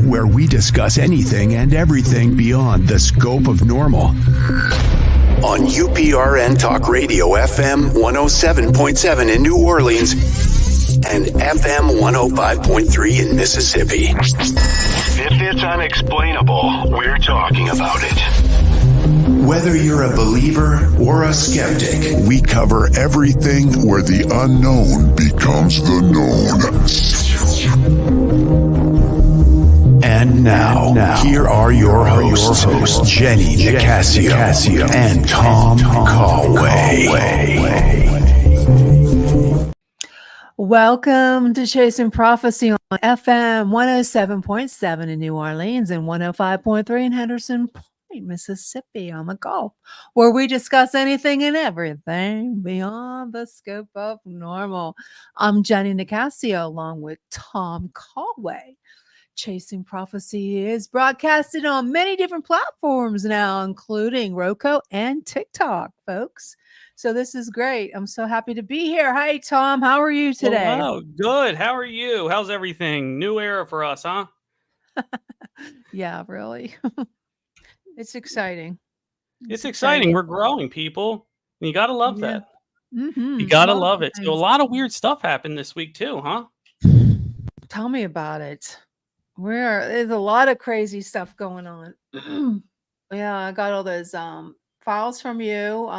where we discuss anything and everything beyond the scope of normal. On UPRN Talk Radio FM 107.7 in New Orleans and FM 105.3 in Mississippi. If it's unexplainable, we're talking about it. Whether you're a believer or a skeptic, we cover everything where the unknown becomes the known. And now, here are your hosts, Jenny Nicasio and Tom Callway. Welcome to Chasing Prophecy on FM 107.7 in New Orleans and 105.3 in Henderson Point, Mississippi on the Gulf, where we discuss anything and everything beyond the scope of normal. I'm Jenny Nicasio along with Tom Callway. Chasing Prophecy is broadcasted on many different platforms now, including Roku and TikTok, folks. So this is great. I'm so happy to be here. Hi, Tom. How are you today? Oh, good. How are you? How's everything? New era for us, huh? Yeah, really. It's exciting. It's exciting. We're growing, people. You got to love that. Mm-hmm. You got to love it. So a lot of weird stuff happened this week too, huh? Tell me about it. There's a lot of crazy stuff going on. Yeah, I got all those files from you.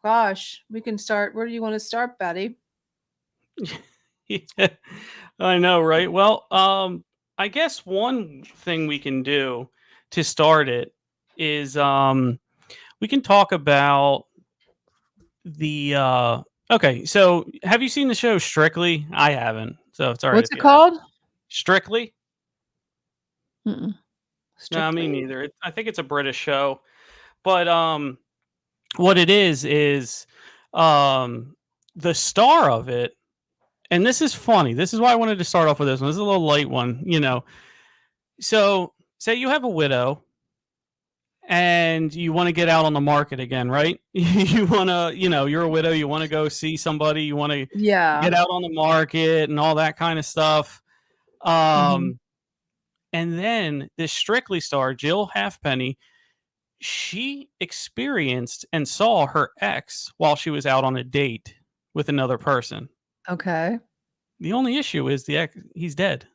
Gosh, we can start. Where do you want to start, Betty? Yeah, I know, right? Well, I guess one thing we can do to start it is we can talk about the okay, so have you seen the show Strictly? I haven't, so it's all right. What's it called? Strictly? Strictly. No, me neither. I think it's a British show. But what it is the star of it, and this is funny. This is why I wanted to start off with this one. This is a little light one, you know. So say you have a widow and you want to get out on the market again, right? You want to, you're a widow, you want to go see somebody, you want to get out on the market and all that kind of stuff. And then this Strictly star, Jill Halfpenny, she experienced and saw her ex while she was out on a date with another person. Okay. The only issue is the ex, he's dead.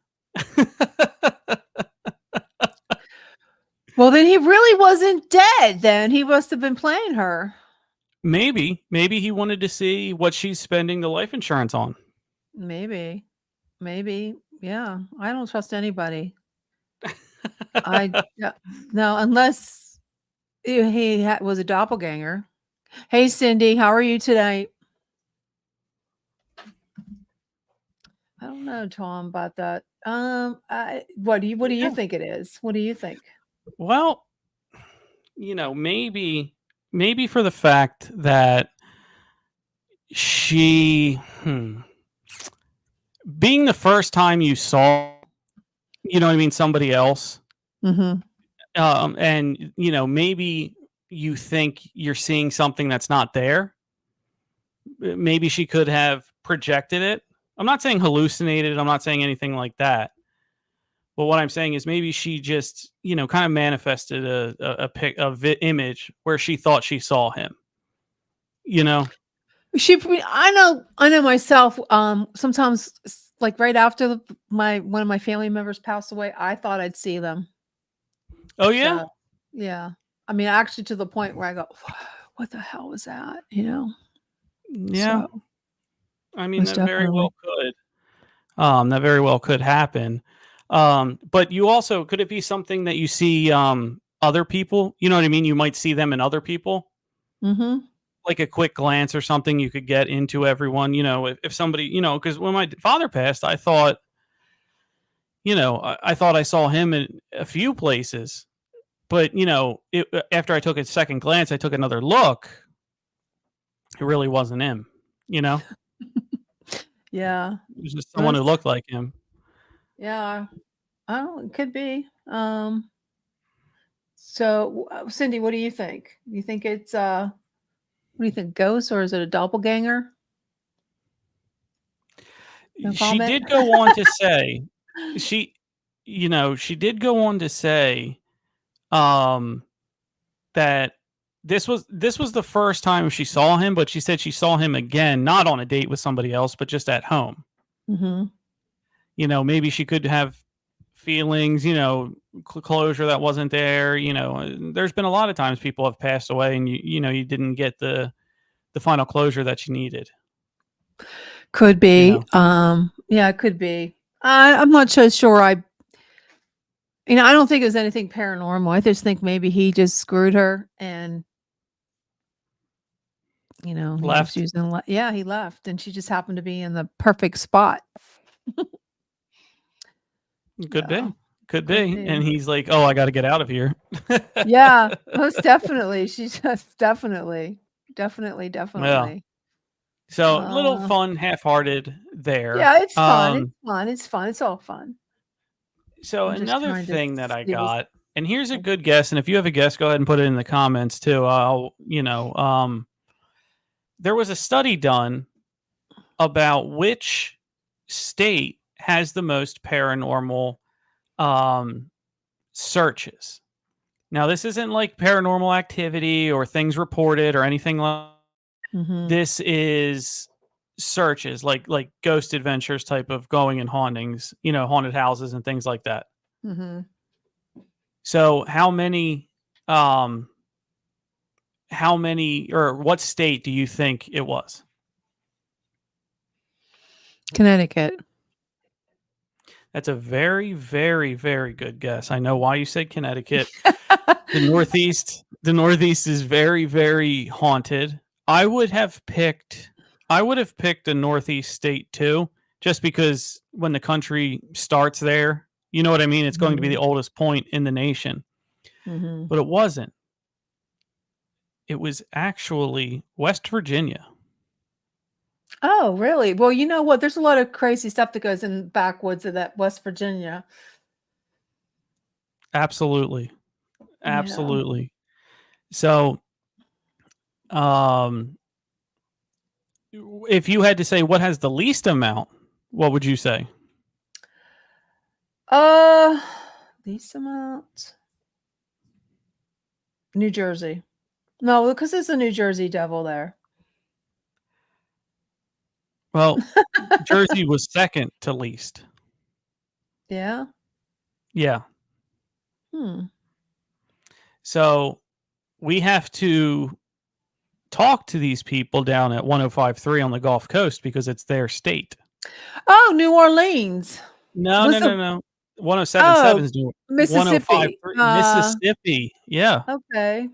Well, then he really wasn't dead. Then he must have been playing her. Maybe he wanted to see what she's spending the life insurance on. Maybe. Yeah. I don't trust anybody. No, unless he was a doppelganger. Hey, Cindy, how are you tonight? I don't know, Tom, about that. What do you think it is? What do you think? Well, maybe for the fact that she, being the first time you saw, somebody else. Mm-hmm. And maybe you think you're seeing something that's not there. Maybe she could have projected it. I'm not saying hallucinated. I'm not saying anything like that. But what I'm saying is maybe she just, kind of manifested a image where she thought she saw him. I know myself. Sometimes, like right after one of my family members passed away, I thought I'd see them. Oh yeah, so, yeah. I mean, actually, to the point where I go, "What the hell was that?" Yeah. So, I mean, that very well could. That very well could happen. But you also, could it be something that you see other people? You know what I mean? You might see them in other people. Mm-hmm. Like a quick glance or something, you could get into everyone. If somebody, because when my father passed, I thought, I thought I saw him in a few places, but after I took a second glance, I took another look. It really wasn't him, Yeah. It was just someone who looked like him. Yeah. Oh, it could be. So Cindy, what do you think? You think it's what do you think, ghost, or is it a doppelganger? She did go on to say she did go on to say that this was the first time she saw him, but she said she saw him again, not on a date with somebody else, but just at home. Mm-hmm. Maybe she could have feelings, closure that wasn't there. There's been a lot of times people have passed away and you didn't get the final closure that you needed. Could be. Yeah, it could be. I'm not so sure. I don't think it was anything paranormal. I just think maybe he just screwed her and, he Left. was he left and she just happened to be in the perfect spot. Could Yeah, be. Could could be. And be. he's like, oh, I got to get out of here. Yeah, most definitely. She's just definitely. Yeah. So little Uh, fun, half-hearted there. yeah, it's fun. It's fun. It's fun. It's all fun. So I'm just another trying to thing that I see what's got, and here's a good guess, and if you have a guess, go ahead and put it in the comments too. There was a study done about which state has the most paranormal searches. Now, this isn't like paranormal activity or things reported or anything like. Mhm. This is searches, like ghost adventures type of going and hauntings, haunted houses and things like that. Mhm. So, how many, or what state do you think it was? Connecticut. That's a very, very, very good guess. I know why you said Connecticut. The Northeast is very, very haunted. I would have picked a Northeast state too, just because when the country starts there, you know what I mean? It's going to be the oldest point in the nation. Mhm. But it wasn't. It was actually West Virginia. Oh, really? Well, you know what? There's a lot of crazy stuff that goes in backwoods of that West Virginia. Absolutely. Yeah. Absolutely. So, if you had to say what has the least amount, what would you say? Least amount. New Jersey. No, because there's a New Jersey devil there. Well, Jersey was second to least. Yeah. Yeah. Hmm. So we have to talk to these people down at 105.3 on the Gulf Coast because it's their state. Oh, New Orleans. No. Was the 107.7 is Mississippi. 105.3 Mississippi. Yeah. Okay.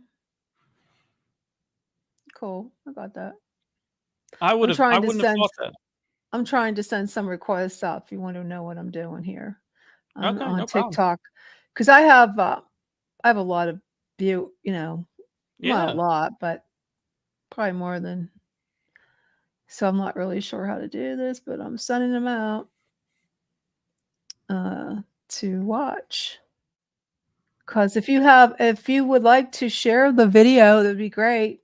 Cool. I got that. I I'm wouldn't trying to have send thought that. I'm trying to send some requests out if you want to know what I'm doing here Okay, on no problem. TikTok. Because I have a lot of view, not a Yeah. lot, but probably more than. So I'm not really sure how to do this, but I'm sending them out to watch. Because if you would like to share the video, that'd be great.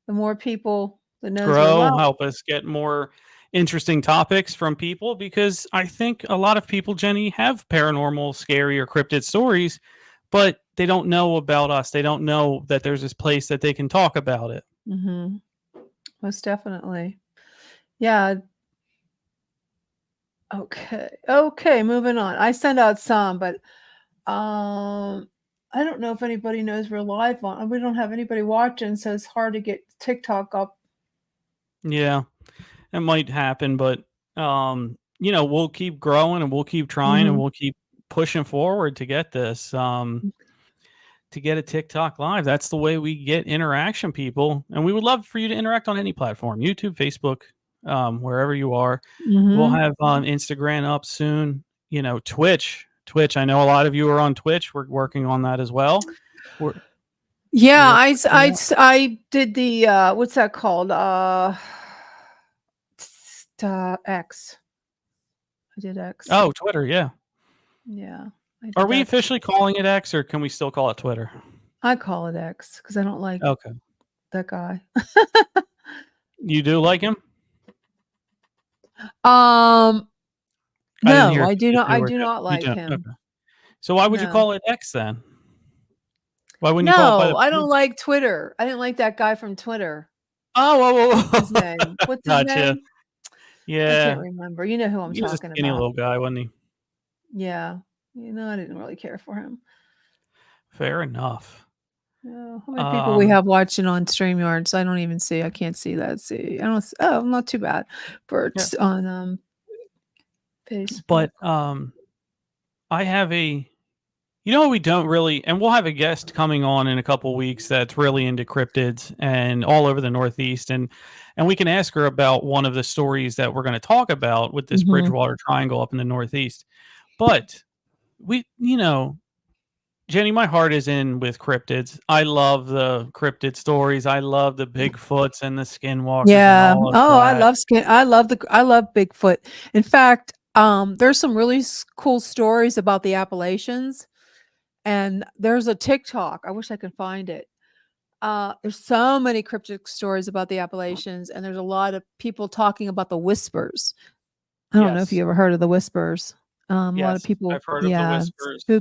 The more people that knows what Grow, about. help us get more interesting topics from people, because I think a lot of people, Jenny, have paranormal, scary, or cryptid stories, but they don't know about us. They don't know that there's this place that they can talk about it. Mm-hmm. Most definitely. Yeah. Okay, moving on. I send out some, but I don't know if anybody knows we're live on. We don't have anybody watching, so it's hard to get TikTok up. Yeah, it might happen, but we'll keep growing and we'll keep trying and we'll keep pushing forward to get this. To get a TikTok live. That's the way we get interaction, people. And we would love for you to interact on any platform, YouTube, Facebook, wherever you are. We'll have Instagram up soon. Twitch. I know a lot of you are on Twitch. We're working on that as well. Yeah, I did the what's that called? X. I did X. Oh, Twitter, yeah. Yeah. Are we officially calling it X, or can we still call it Twitter? I call it X because I don't like that guy. You do like him? No, I do not. I do not like him. Okay. So why would you No. call it X then? Why wouldn't you call it by No, the? I don't like Twitter. I didn't like that guy from Twitter. Oh, whoa, What's his whoa, name? whoa. What's his Gotcha. name? I can't Yeah, remember. You know who I'm he was a talking skinny about. little guy, wasn't he? Yeah. I didn't really care for him. Fair enough. Yeah. How many people we have watching on StreamYards? I don't even see. I can't see that. See, I don't. Oh, not too bad. For Yeah. on Facebook. But I have a. You know, we don't really, and we'll have a guest coming on in a couple weeks that's really into cryptids and all over the Northeast, and we can ask her about one of the stories that we're going to talk about with this Mhm. Bridgewater Triangle up in the Northeast. But Jenny, my heart is in with cryptids. I love the cryptid stories. I love the Bigfoots and the skinwalkers and Yeah. all of Oh, I that. love skin. I love Bigfoot. In fact, there's some really cool stories about the Appalachians, and there's a TikTok. I wish I could find it. There's so many cryptic stories about the Appalachians, and there's a lot of people talking about the whispers. I don't know if you Yes, ever heard of the whispers. A lot of yes, people, I've heard of the yeah, whispers. Um,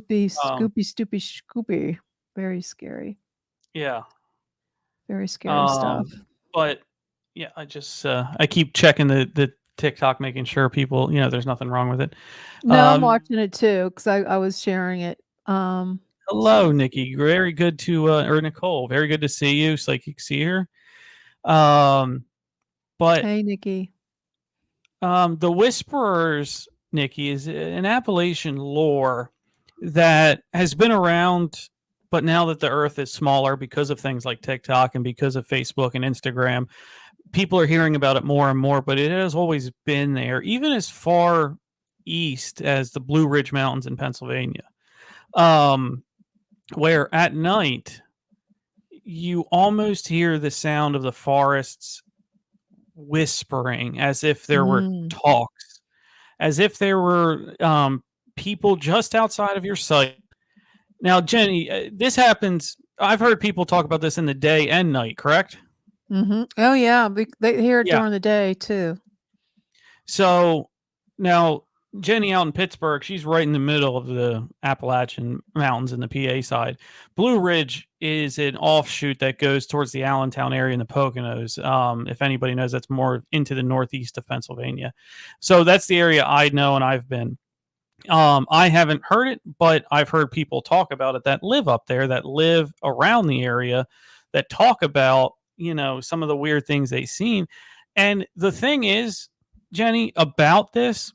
spoopy. Very scary. yeah, Very scary stuff. but yeah, I keep checking the TikTok, making sure people, there's nothing wrong with it. No, I'm Um, watching it too because I was sharing it. Hello, So Nikki. Very good to or Nicole. Very good to see you. Psychic Seer. Um, but hey, Nikki. the Whisperers, Nikki, is an Appalachian lore that has been around, but now that the Earth is smaller because of things like TikTok and because of Facebook and Instagram, people are hearing about it more and more. But it has always been there, even as far east as the Blue Ridge Mountains in Pennsylvania. Where at night you almost hear the sound of the forests whispering as if there were Mm, talks, as if there were people just outside of your sight. Now, Jenny, this happens. I've heard people talk about this in the day and night, correct? Oh yeah, they hear it Yeah. during the day too. So now Jenny out in Pittsburgh, she's right in the middle of the Appalachian Mountains in the PA side. Blue Ridge is an offshoot that goes towards the Allentown area in the Poconos. If anybody knows, that's more into the northeast of Pennsylvania. So that's the area I know and I've been. I haven't heard it, but I've heard people talk about it that live up there, that live around the area, that talk about, some of the weird things they've seen. And the thing is, Jenny, about this,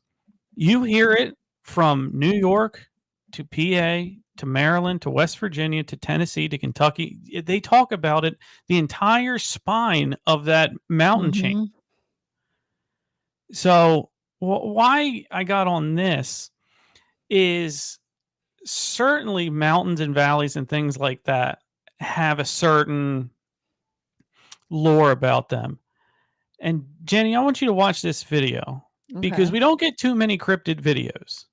you hear it from New York to PA to Maryland to West Virginia to Tennessee to Kentucky. They talk about it, the entire spine of that mountain chain. Mhm. So, why I got on this is certainly mountains and valleys and things like that have a certain lore about them. And Jenny, I want you to watch this video because Okay. we don't get too many cryptid videos.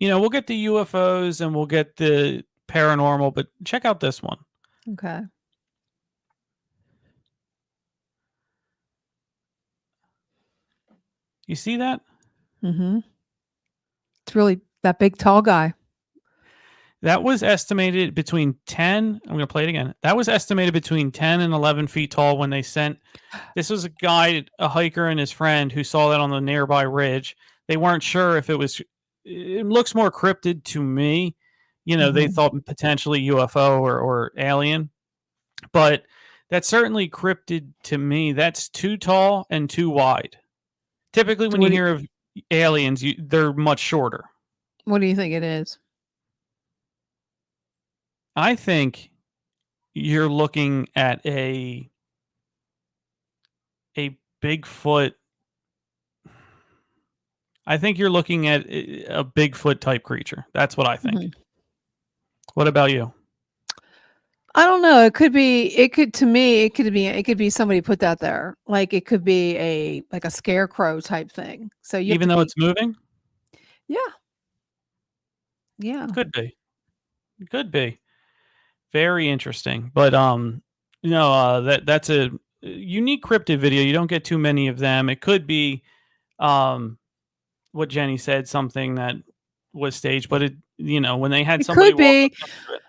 We'll get the UFOs and we'll get the paranormal, but check out this one. Okay. You see that? Mhm. It's really that big tall guy. That was estimated between 10. I'm going to play it again. That was estimated between 10 and 11 feet tall when they sent. This was a guy, a hiker, and his friend who saw that on the nearby ridge. They weren't sure if it was. It looks more cryptid to me. They Mhm. thought potentially UFO or alien, but that's certainly cryptid to me. That's too tall and too wide. Typically, So when you hear of aliens, they're much shorter. what do you think it is? I think you're looking at a Bigfoot. I think you're looking at a Bigfoot type creature. That's what I think. Mhm. What about you? I don't know. It could be somebody put that there. Like it could be like a scarecrow type thing. So you have Even to though be it's moving, yeah. Yeah. could be, could be very interesting. But that's a unique cryptid video. You don't get too many of them. It could be what Jenny said, something that was staged, but when they had It somebody could walk up be. next to it.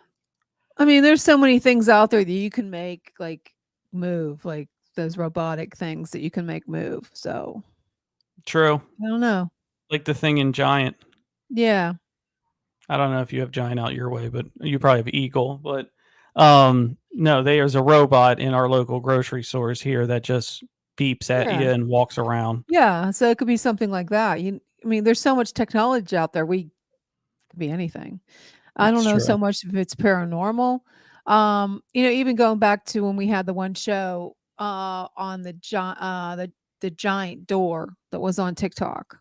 I mean, there's so many things out there that you can make like move, like those robotic things that you can make move. So True. I don't know. Like the thing in Giant. Yeah. I don't know if you have Giant out your way, but you probably have Eagle. But no, there's a robot in our local grocery stores here that just beeps at Yeah. you and walks around. Yeah. So it could be something like that. I mean, there's so much technology out there. We could be anything. I don't It's know true. so much if it's paranormal. Even going back to when we had the one show on the giant door that was on TikTok.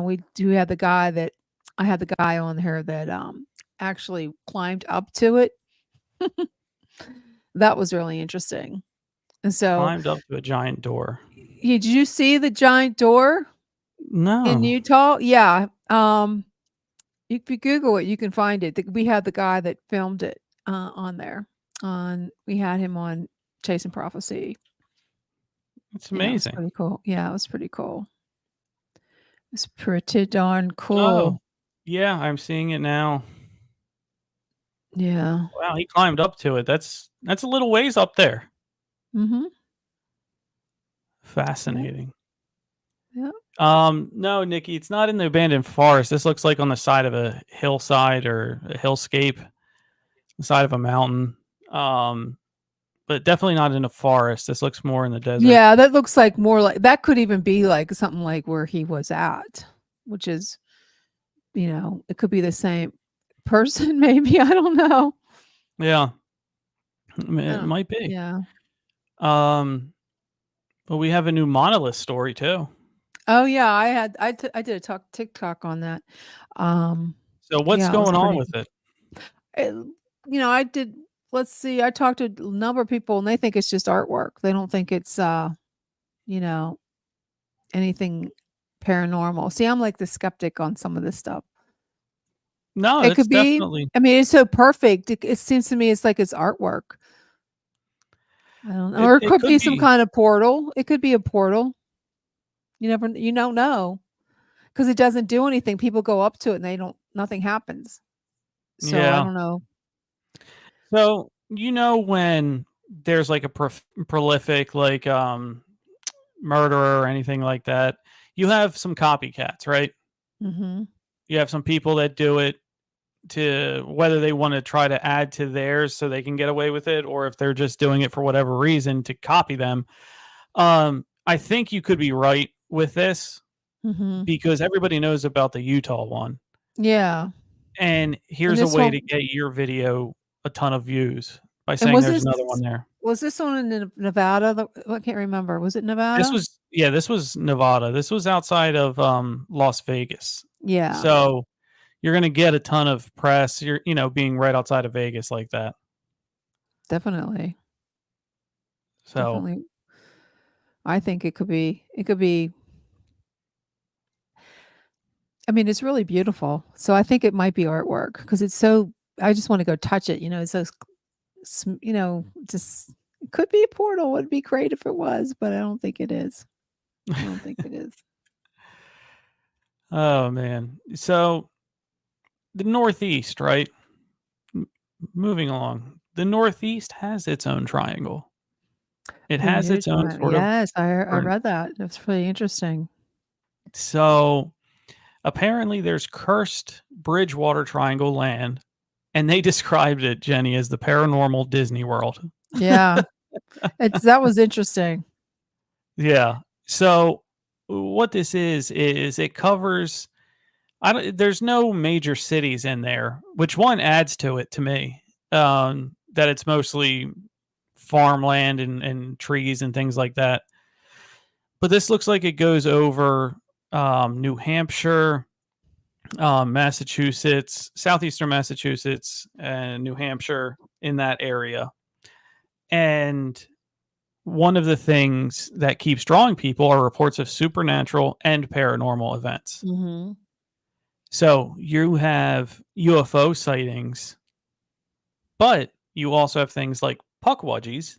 We do have the guy that I had the guy on here that actually climbed up to it. That was really interesting. And so, Climbed up to a giant door. did you see the giant door in No. Utah? Yeah. If you Google it, you can find it. We had the guy that filmed it on there. We had him on Chasing Prophecy. It's Yeah, it was amazing. pretty cool. Yeah, it was pretty cool. It's pretty darn Oh, cool. yeah, I'm seeing it now. Yeah. Wow, he climbed up to it. That's a little ways up there. Mm-hmm. Yeah. Fascinating. Yeah. No, Nikki, it's not in the abandoned forest. This looks like on the side of a hillside or a hillscape, the side of a mountain. But definitely not in a forest. This looks more in the desert. Yeah, that looks like more like that could even be like something like where he was at, which is, it could be the same person, maybe. I don't know. Yeah, I it don't, might be. yeah. But we have a new monolith story too. Oh yeah, I did a TikTok on that. So what's Yeah, it was going on pretty. with it? It, I did. Let's see. I talked to a number of people, and they think it's just artwork. They don't think it's you know, anything paranormal. See, I'm like the skeptic on some of this stuff. No, It that's could be. definitely I mean, it's so perfect. It seems to me it's like it's artwork. I don't know, it. or it It could could be some be. kind of portal. It could be a portal. You don't know because it doesn't do anything. People go up to it and they don't. Nothing happens. So I Yeah. don't know. So when there's like a prolific like murderer or anything like that, you have some copycats, right? Hmm. You have some people that do it to whether they want to try to add to theirs so they can get away with it, or if they're just doing it for whatever reason to copy them. I think you could be right with this Hmm. because everybody knows about the Utah one. Yeah. And And here's a this way to one. get your video a ton of views by And saying there's another one there. was this one in Nevada? I can't remember. Was it This Nevada? was this was Nevada. This was outside of Las Vegas. Yeah, So you're gonna get a ton of press. You're being right outside of Vegas like that. definitely. So Definitely. I think it could be. I mean, it's really beautiful. So I think it might be artwork because it's so I just want to go touch it, it's so just it could be a portal. It'd be great if it was, but I don't think it is. I don't think it is. oh man. So the Northeast, right? Moving along. The Northeast has its own triangle. It has Bermuda its own Triangle. sort of Yes, I read that. That's really interesting. so apparently there's cursed Bridgewater Triangle land, and they described it, Jenny, as the paranormal Disney World. Yeah. That was interesting. Yeah. So what this is it covers there's no major cities in there, which one adds to it to me. That it's mostly farmland and trees and things like that. But this looks like it goes over New Hampshire, Massachusetts, southeastern Massachusetts, and New Hampshire in that area. And one of the things that keeps drawing people are reports of supernatural and paranormal events. Hmm. So you have UFO sightings, but you also have things like puckwudgies,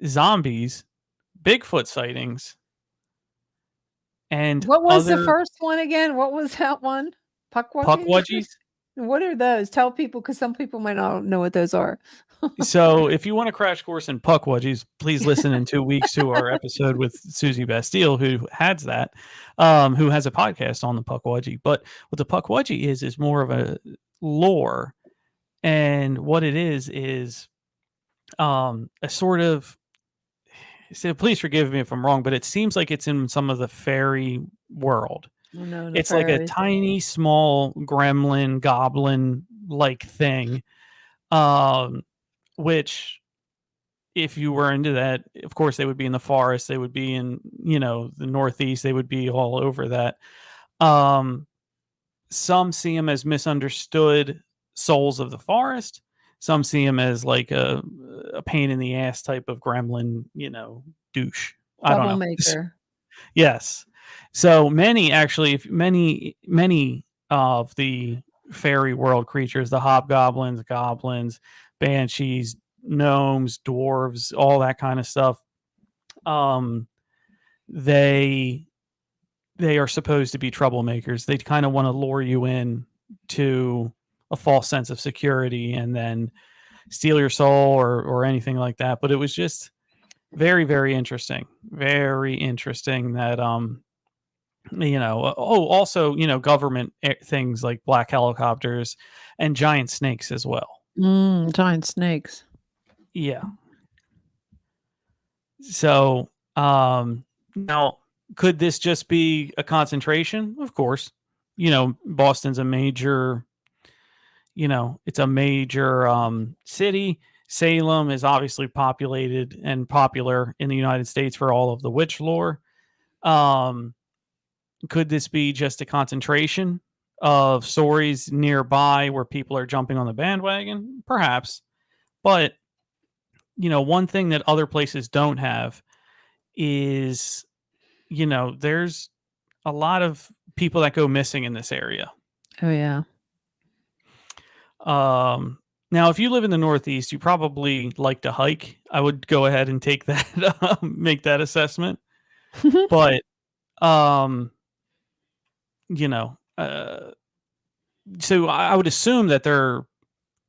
zombies, Bigfoot sightings, and What was the other first one again? What was that one? Puckwudgie? puckwudgies. What are those? Tell people, because some people might not know what those are. So if you want a crash course in puckwudgies, please listen in 2 weeks to our episode with Susie Bastille, who has that, who has a podcast on the puckwudgie. But what the puckwudgie is more of a lore. And what it is a sort of, so please forgive me if I'm wrong, but it seems like it's in some of the fairy world. Oh, no, It's like a tiny, small gremlin, goblin-like thing, which, if you were into that, of course, they would be in the forest. They would be in, the Northeast. They would be all over that. Some see them as misunderstood souls of the forest. Some see him as like a pain in the ass type of gremlin, douche. I don't know. Troublemaker. Yes. So many of the fairy world creatures, the hobgoblins, goblins, banshees, gnomes, dwarves, all that kind of stuff, they are supposed to be troublemakers. They kind of want to lure you in to a false sense of security and then steal your soul or anything like that. But it was just very, very interesting. Very interesting that, also, government things like black helicopters and giant snakes as well. Giant snakes. Yeah. So, now, could this just be a concentration? Of course. Boston's a major, it's a major city. Salem is obviously populated and popular in the United States for all of the witch lore. Could this be just a concentration of stories nearby where people are jumping on the bandwagon? Perhaps. But, one thing that other places don't have is, there's a lot of people that go missing in this area. Oh, yeah. Now, if you live in the Northeast, you probably like to hike. I would go ahead and take that, make that assessment. But, so I would assume that they're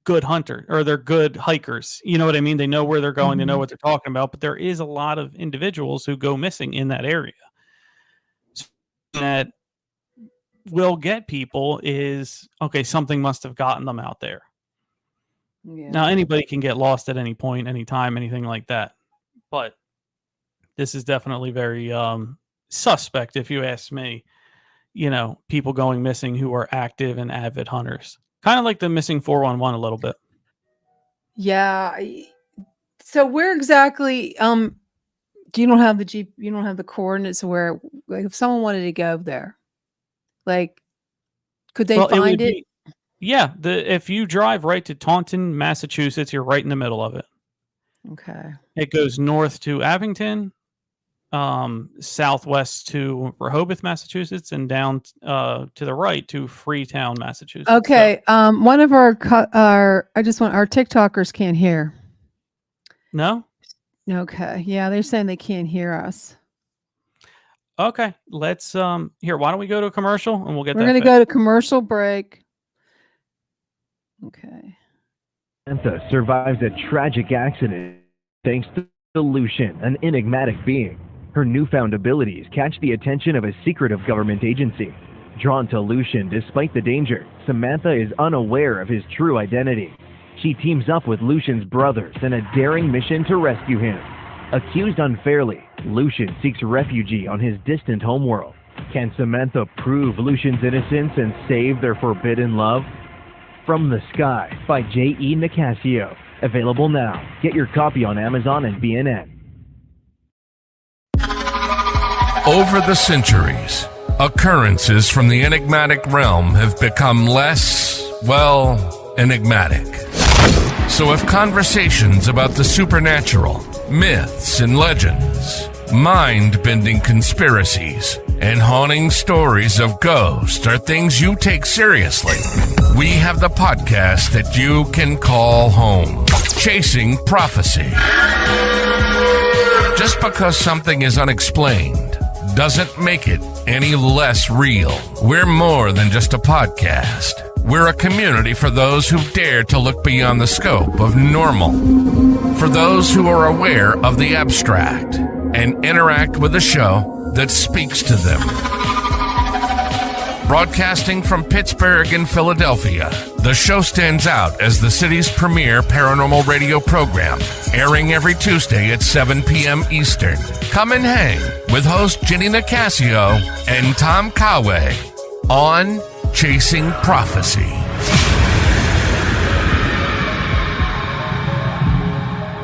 good hunter or they're good hikers. You know what I mean? They know where they're going, they know what they're talking about, but there is a lot of individuals who go missing in that area. So that will get people is, okay, something must have gotten them out there. Yeah. Now, anybody can get lost at any point, anytime, anything like that. But this is definitely very suspect, if you ask me. People going missing who are active and avid hunters. Kind of like the missing 411 a little bit. Yeah. So where exactly, you don't have the coordinates where, like, if someone wanted to go there, like, could they find it? Yeah. If you drive right to Taunton, Massachusetts, you're right in the middle of it. Okay. It goes north to Abington, southwest to Rehoboth, Massachusetts, and down to the right to Freetown, Massachusetts. Okay. So, one of our TikTokers can't hear. No? Okay. Yeah, they're saying they can't hear us. Okay. Let's here, why don't we go to a commercial and we'll get We're going to go to commercial break. Okay. Samantha survives a tragic accident thanks to Lucian, an enigmatic being. Her newfound abilities catch the attention of a secretive government agency. Drawn to Lucian despite the danger, Samantha is unaware of his true identity. She teams up with Lucian's brothers in a daring mission to rescue him. Accused unfairly, Lucian seeks refuge on his distant homeworld. Can Samantha prove Lucian's innocence and save their forbidden love? From the Sky by J.E. Nicasio. Available now. Get your copy on Amazon and BNN. Over the centuries, occurrences from the enigmatic realm have become less, enigmatic. So if conversations about the supernatural, myths and legends, mind-bending conspiracies, and haunting stories of ghosts are things you take seriously, we have the podcast that you can call home. Chasing Prophecy. Just because something is unexplained doesn't make it any less real. We're more than just a podcast. We're a community for those who dare to look beyond the scope of normal, for those who are aware of the abstract and interact with a show that speaks to them. Broadcasting from Pittsburgh and Philadelphia, the show stands out as the city's premier paranormal radio program, airing every Tuesday at 7 p.m. Eastern. Come and hang with host Jenny Nicasio and Tom Conway on Chasing Prophecy.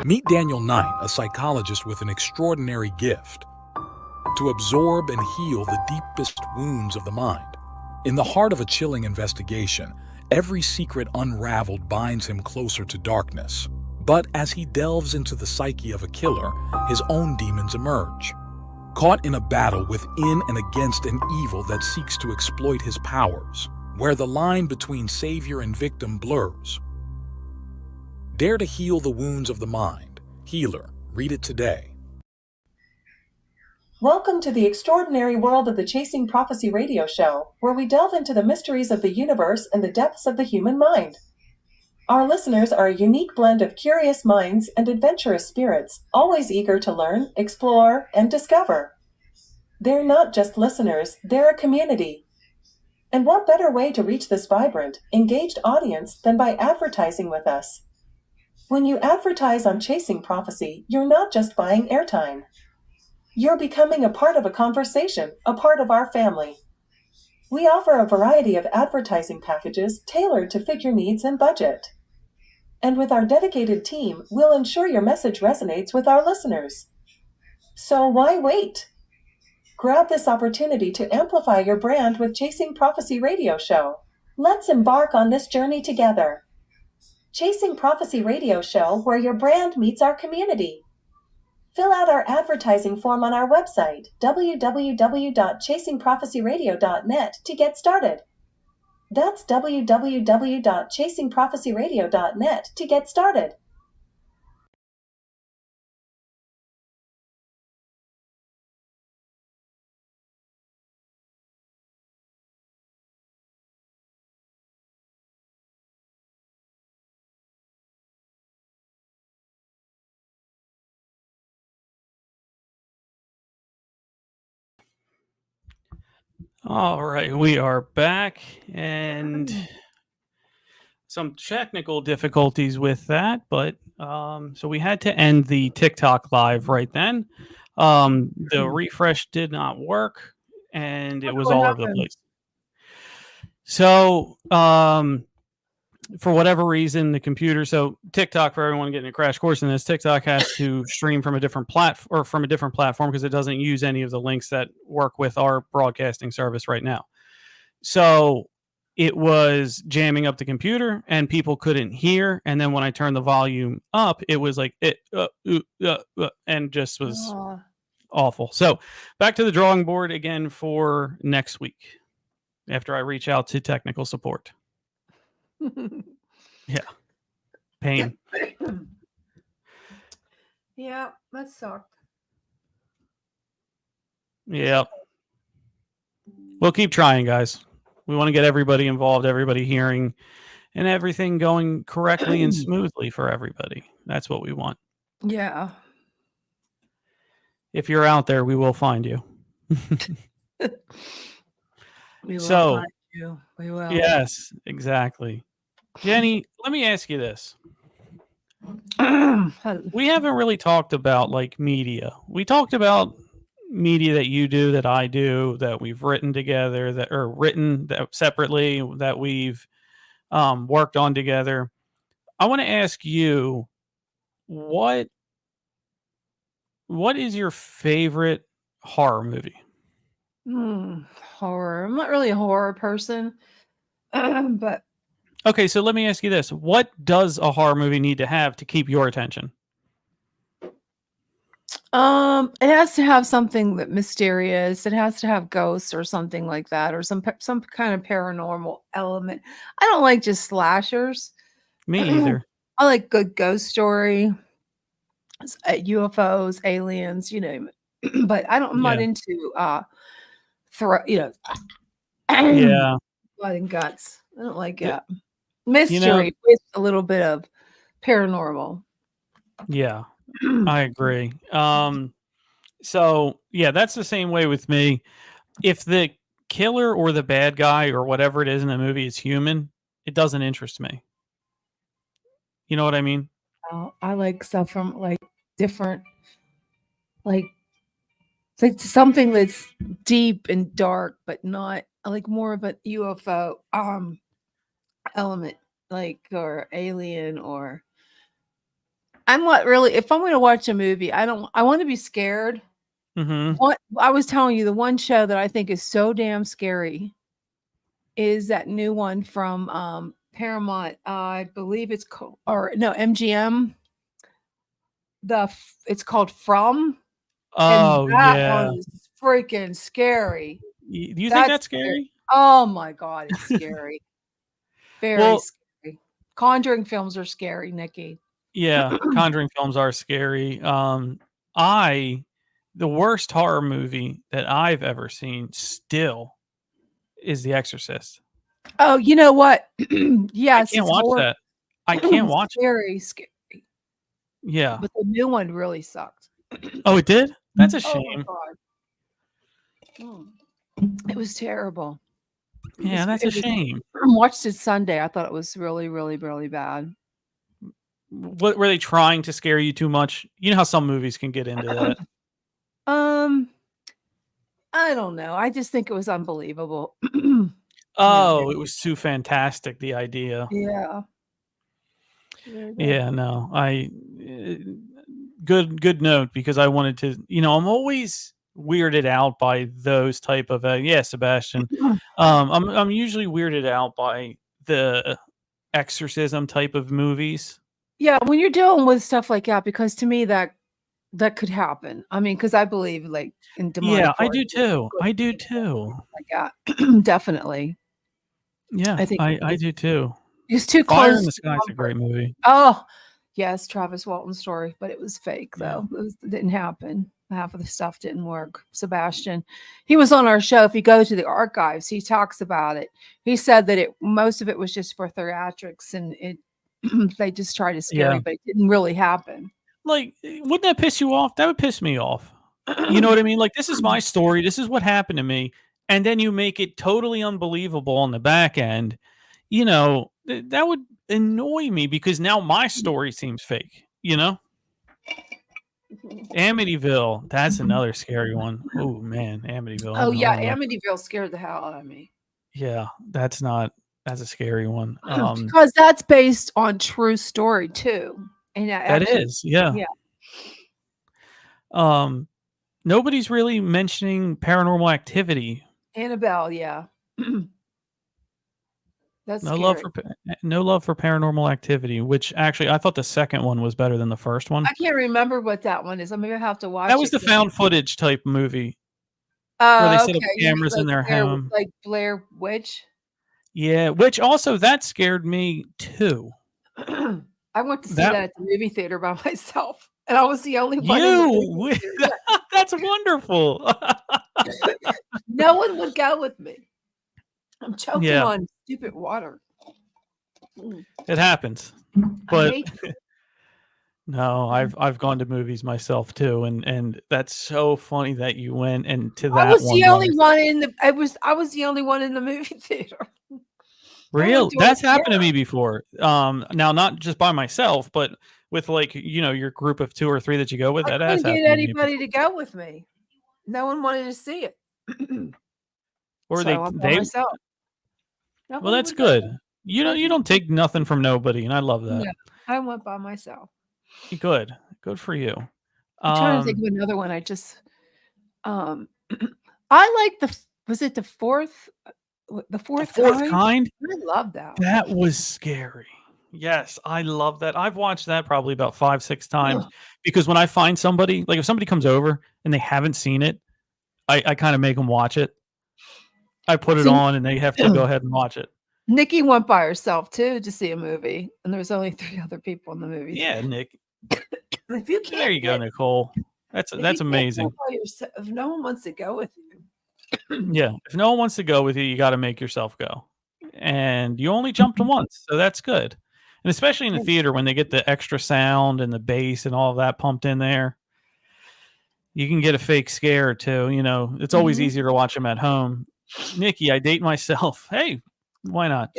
Meet Daniel Knight, a psychologist with an extraordinary gift to absorb and heal the deepest wounds of the mind. In the heart of a chilling investigation, every secret unraveled binds him closer to darkness. But as he delves into the psyche of a killer, his own demons emerge. Caught in a battle within and against an evil that seeks to exploit his powers, where the line between savior and victim blurs. Dare to heal the wounds of the mind. Healer. Read it today. Welcome to the extraordinary world of the Chasing Prophecy radio show, where we delve into the mysteries of the universe and the depths of the human mind. Our listeners are a unique blend of curious minds and adventurous spirits, always eager to learn, explore, and discover. They're not just listeners, they're a community. And what better way to reach this vibrant, engaged audience than by advertising with us? When you advertise on Chasing Prophecy, you're not just buying airtime. You're becoming a part of a conversation, a part of our family. We offer a variety of advertising packages tailored to fit your needs and budget. And with our dedicated team, we'll ensure your message resonates with our listeners. So why wait? Grab this opportunity to amplify your brand with Chasing Prophecy Radio Show. Let's embark on this journey together. Chasing Prophecy Radio Show, where your brand meets our community. Fill out our advertising form on our website, www.chasingprophecyradio.net, to get started. That's www.chasingprophecyradio.net to get started. All right, we are back, and some technical difficulties with that, but so we had to end the TikTok live right then. The refresh did not work, and it was all over the place. So for whatever reason, the computer, so TikTok, for everyone getting a crash course in this, TikTok has to stream from a different platform because it doesn't use any of the links that work with our broadcasting service right now. So it was jamming up the computer and people couldn't hear. And then when I turned the volume up, it was like and just was awful. So back to the drawing board again for next week after I reach out to technical support. Yeah. Pain. Yeah, that sucked. Yeah. We'll keep trying, guys. We want to get everybody involved, everybody hearing, and everything going correctly and smoothly for everybody. That's what we want. Yeah. If you're out there, we will find you. We will find you. We will. Yes, exactly. Jenny, let me ask you this. We haven't really talked about like media. We talked about media that you do, that I do, that we've written together, that are written that separately, that we've worked on together. I want to ask you, what is your favorite horror movie? Horror. I'm not really a horror person, but okay. So let me ask you this: what does a horror movie need to have to keep your attention? It has to have something that mysterious. It has to have ghosts or something like that, or some kind of paranormal element. I don't like just slashers. Me either. I like good ghost story, UFOs, aliens, you name it. But I'm not into yeah, blood and guts. I don't like The- that. Mystery with a little bit of paranormal. Yeah, I agree. So yeah, that's the same way with me. If the killer or the bad guy or whatever it is in the movie is human, it doesn't interest me. You know what I mean? I like stuff from like different, like something that's deep and dark, but not. I like more of an UFO element, like or alien or. I'm not really. If I'm going to watch a movie, I don't. I want to be scared. Mm-hmm. What I was telling you, the one show that I think is so damn scary is that new one from Paramount. I believe it's called, or no, MGM. It's called From, and Oh that one yeah. is freaking scary. Do you think That's that's scary? Oh my god, it's scary. Very Well, scary. Conjuring films are scary, Nikki. yeah, Conjuring films are scary. I the worst horror movie that I've ever seen still is The Exorcist. Oh, you know what? I Yes, can't it's watch more that. I can't watch it. scary, scary. Yeah. But the new one really sucked. Oh, it did? That's a Oh my shame. god. It was terrible. Yeah, that's a shame. I watched it Sunday. I thought it was really, really, really bad. What were they trying to scare you too much? You know how some movies can get into that. I don't know. I just think it was unbelievable. Oh, it was too fantastic, the idea. Yeah. Yeah, no. Good note, because I wanted to, I'm always weirded out by those type of Sebastian. I'm usually weirded out by the exorcism type of movies. Yeah, when you're dealing with stuff like that, because to me that could happen. I mean, because I believe like in demonic. Yeah, I do too. I do too. Like that, definitely. Yeah, I think I do too. it's too Fire close. in the Sky is a great movie. Oh, yes, Travis Walton's story, but it was fake Yeah. though. It didn't happen. Half of the stuff didn't work. Sebastian, he was on our show. If you go to the archives, he talks about it. He said that most of it was just for theatrics, and they just tried to scare you, but it didn't really happen. Like, wouldn't that piss you off? That would piss me off. You know what I mean? Like, this is my story. This is what happened to me. And then you make it totally unbelievable on the back end. That would annoy me, because now my story seems fake, Amityville, that's another scary one. Oh man, Amityville. Oh yeah, I don't know. Amityville scared the hell out of me. Yeah, that's a scary one. Because that's based on true story too. And that is, yeah. Nobody's really mentioning Paranormal Activity. Annabelle, yeah. That's no scary. love for Paranormal Activity, which actually I thought the second one was better than the first one. I can't remember what that one is. I'm gonna have to watch That was it. the found footage type movie where they set up cameras in their home, like Blair Witch. Yeah, which also that scared me too. I went to see that at the movie theater by myself, and I was the only one. That's wonderful. No one would go with me. I'm choking on stupid water. It happens, but no, I've gone to movies myself too, and that's so funny that you went into that. I was the only one in the. I was the only one in the movie theater. Real, that's happened to me before. Now not just by myself, but with your group of 2 or 3 that you go with. I couldn't get anybody to go with me. No one wanted to see it. Or so they myself. Well, that's good. You don't take nothing from nobody, and I love that. No, I went by myself. Good for you. I'm trying to think of another one. I just, I like was it the fourth kind? I love that. That was scary. Yes, I love that. I've watched that probably about 5-6 times because when I find somebody, like if somebody comes over and they haven't seen it, I kind of make them watch it. I put it on and they have to go ahead and watch it. Nikki went by herself too to see a movie, and there was only 3 other people in the movie. Yeah, Nick. If you can't, there you go, Nicole. That's amazing. If no one wants to go with you, yeah, if no one wants to go with you, you got to make yourself go. and you only jumped once, so that's good. And especially in the theater when they get the extra sound and the bass and all of that pumped in there, you can get a fake scare too. You know, it's always easier to watch them at home. Nikki, I date myself. Hey, why not?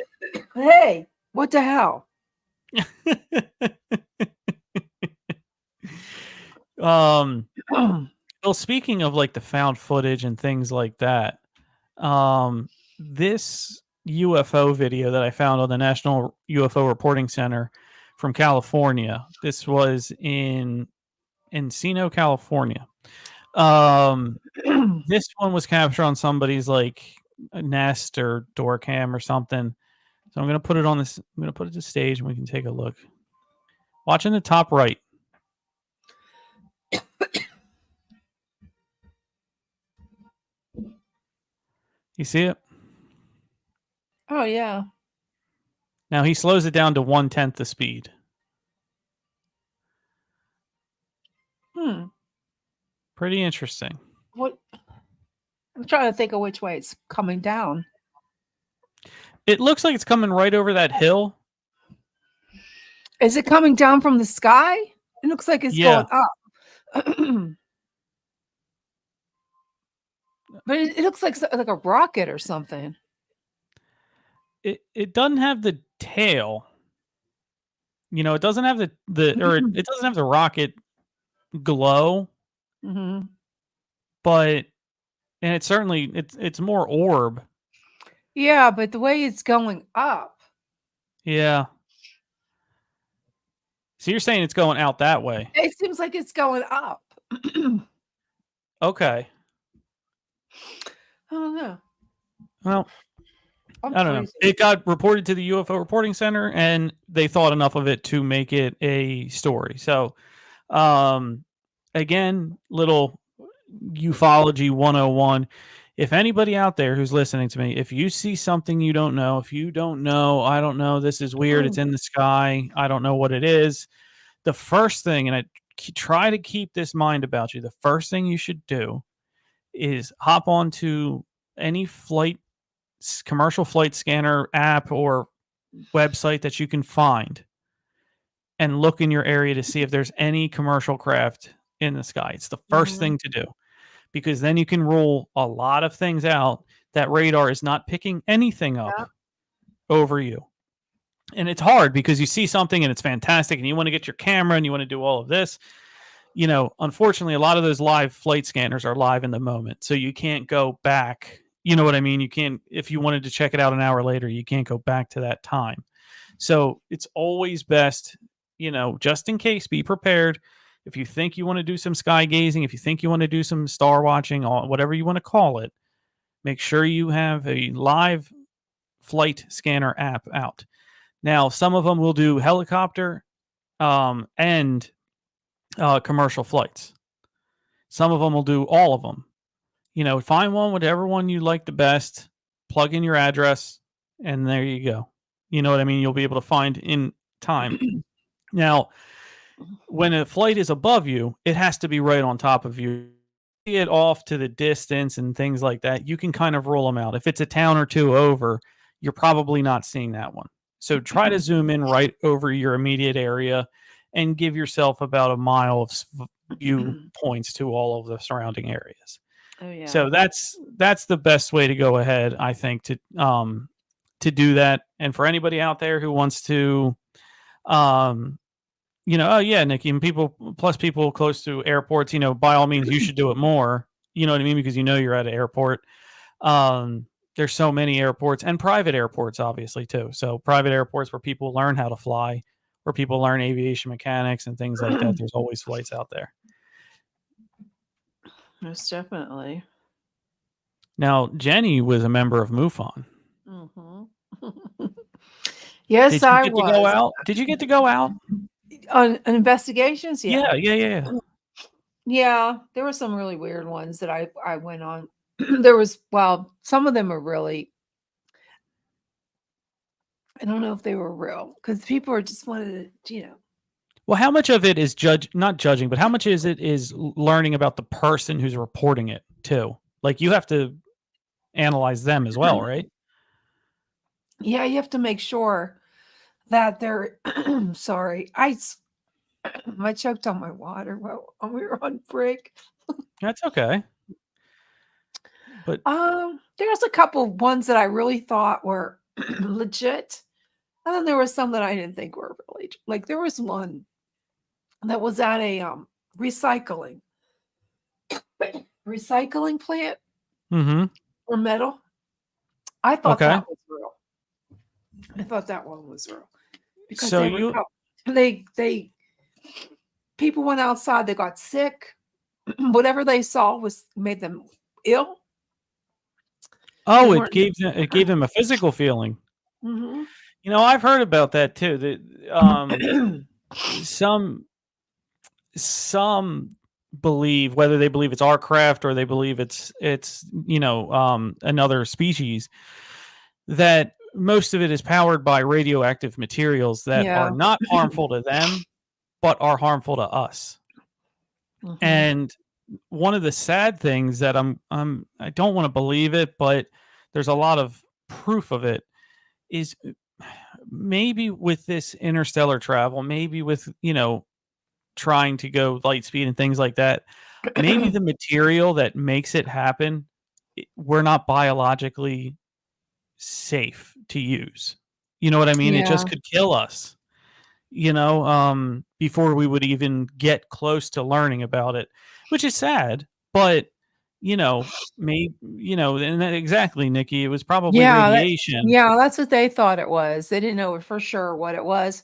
Hey, what the hell? Well, speaking of like the found footage and things like that, this UFO video that I found on the National UFO Reporting Center from California. This was in Encino, California. This one was captured on somebody's like a Nest or door cam or something. So I'm gonna put it on this. I'm gonna put it to stage and we can take a look. Watch in the top right. You see it? Oh yeah. Now he slows it down to 1/10 the speed. Pretty interesting. What? I'm trying to think of which way it's coming down. It looks like it's coming right over that hill. Is it coming down from the sky? It looks like it's going up. But it looks like a rocket or something. It doesn't have the tail. You know, it doesn't have it doesn't have the rocket glow. But and it's more orb. Yeah, but the way it's going up. Yeah. So you're saying it's going out that way? It seems like it's going up. Okay. I don't know. Well, I don't know. It got reported to the UFO Reporting Center, and they thought enough of it to make it a story. So, again, little ufology 101. If anybody out there who's listening to me, if you see something you don't know, if you don't know, I don't know, this is weird, it's in the sky, I don't know what it is, the first thing, and I try to keep this mind about you, the first thing you should do is hop onto any commercial flight scanner app or website that you can find and look in your area to see if there's any commercial craft in the sky. It's the first thing to do, because then you can rule a lot of things out that radar is not picking anything up over you. And it's hard because you see something and it's fantastic and you want to get your camera and you want to do all of this. You know, unfortunately, a lot of those live flight scanners are live in the moment. So you can't go back. You know what I mean? You can't, if you wanted to check it out an hour later, you can't go back to that time. So it's always best, you know, just in case, be prepared. If you think you want to do some sky gazing, if you think you want to do some star watching, or whatever you want to call it, make sure you have a live flight scanner app out. Now, some of them will do helicopter and commercial flights. Some of them will do all of them. You know, find one, whatever one you like the best, plug in your address, and there you go. You know what I mean? You'll be able to find in time. Now, when a flight is above you, it has to be right on top of you. See it off to the distance and things like that. You can kind of rule them out. If it's a town or two over, you're probably not seeing that one. So try to zoom in right over your immediate area and give yourself about a mile of view points to all of the surrounding areas. Oh yeah. So that's the best way to go ahead, I think, to do that. And for anybody out there who wants to, you know, oh yeah, Nikki, and people close to airports, you know, by all means, you should do it more. You know what I mean? Because you know you're at an airport. There's so many airports and private airports, obviously, too. So private airports where people learn how to fly, where people learn aviation mechanics and things like that. There's always flights out there. Most definitely. Now, Jenny was a member of MUFON. Yes, I was. Did you get to go out? Did you get to go out? On investigations? Yeah. Yeah. There were some really weird ones that I went on. There was, well, some of them are really, I don't know if they were real because people are just wanted to, you know. Well, how much of it is not judging, but how much is learning about the person who's reporting it too? Like you have to analyze them as well, right? Yeah, you have to make sure that they're sorry. I choked on my water when we were on break. That's okay. But There's a couple ones that I really thought were legit. And then there were some that I didn't think were really like there was one that was at a recycling recycling plant mm-hmm. for metal. I thought Okay. that was real. I thought that one was real because So they were you they people went outside, they got sick. Whatever they saw was made them ill. They oh, weren't. it gave them a physical feeling. Mhm. I've heard about that too. That some some believe, whether they believe it's our craft or they believe it's another species, that most of it is powered by radioactive materials that are Yeah. not harmful to them but are harmful to us. Mhm. And one of the sad things that I don't want to believe it, but there's a lot of proof of it, is maybe with this interstellar travel, maybe with trying to go light speed and things like that, maybe the material that makes it happen, we're not biologically safe to use. You know what I mean? It Yeah. just could kill us, before we would even get close to learning about it, which is sad. But, maybe, and that, exactly, Nikki, it was probably radiation. That's what they thought it was. They didn't know for sure what it was,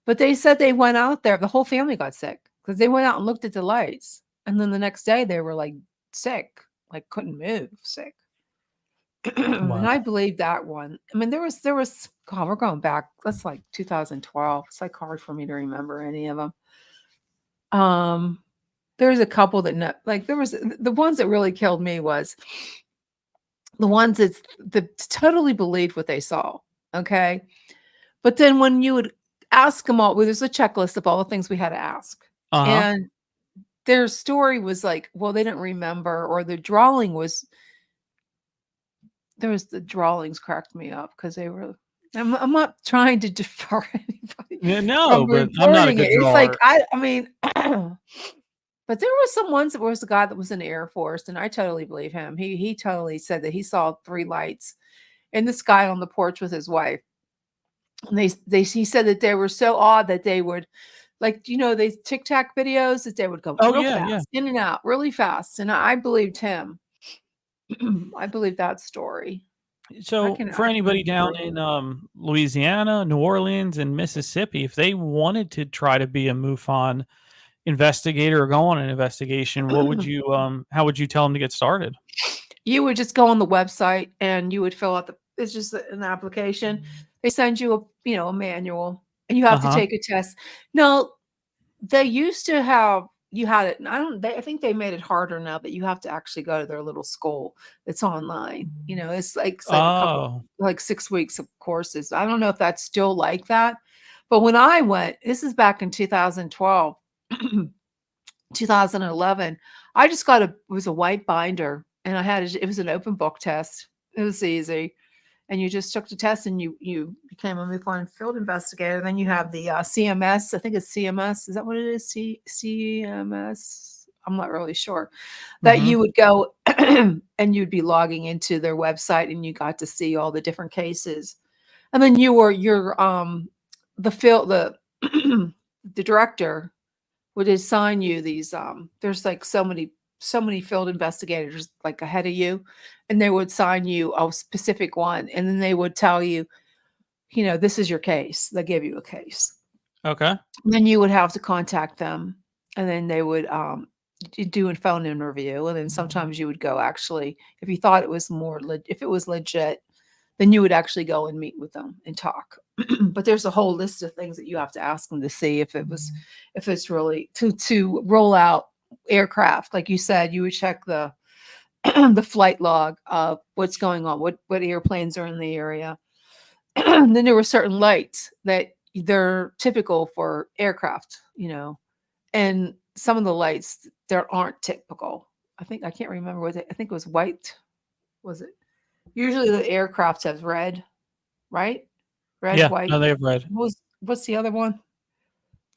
but they said they went out there. The whole family got sick because they went out and looked at the lights, and then the next day they were like sick, like couldn't move, sick. And I Wow. believe that one. I mean, there was. God, we're going back. That's like 2012. It's like hard for me to remember any of them. Um, there's a couple that like there was the ones that really killed me was the ones that totally believed what they saw. Okay. But then when you would ask them all, well, there's a checklist of all the things we had to ask. Uh-huh. And their story was like, well, they didn't remember, or the drawing was the drawings cracked me up because they were I'm not trying to defer anybody Yeah, from no, but I'm not a reporting it. good It's like drawer. I mean but there were some ones that was a guy that was in the Air Force, and I totally believe him. He totally said that he saw 3 lights in the sky on the porch with his wife. And he said that they were so odd that they would like, these TikTok videos that they would go Oh real yeah, yeah. fast, in and out, really fast. And I believed him. I believe that story. So for I can anybody down prove it. in Louisiana, New Orleans, and Mississippi, if they wanted to try to be a MUFON investigator or go on an investigation, what would you how would you tell them to get started? You would just go on the website and you would fill out it's just an application. They send you a manual and you have to Uh-huh. take a test. No, they used to have you had it. And I think they made it harder now that you have to actually go to their little school. It's online. It's like a couple Oh. like 6 weeks of courses. I don't know if that's still like that. But when I went, this is back in 2012, 2011, I just got it was a white binder and it was an open book test. It was easy. And you just took the test and you became a MUFON field investigator. Then you have the CMS. I think it's CMS. Is that what it is? CMS. I'm not really sure. That Mhm. you would go and you'd be logging into their website and you got to see all the different cases. And then the field the director would assign you these there's like so many field investigators like ahead of you, and they would assign you a specific one, and then they would tell you, this is your case. They give you a case. Okay. And then you would have to contact them, and then they would do a phone interview, and then sometimes you would go actually if you thought it was if it was legit, then you would actually go and meet with them and talk. But there's a whole list of things that you have to ask them to see if it's really to roll out aircraft. Like you said, you would check the the flight log of what's going on, what airplanes are in the area. And then there were certain lights that they're typical for aircraft, and some of the lights there aren't typical. I can't remember I think it was white. Was it? Usually the aircraft has red right? Red, Yeah, white. no, they have red. What's the other one?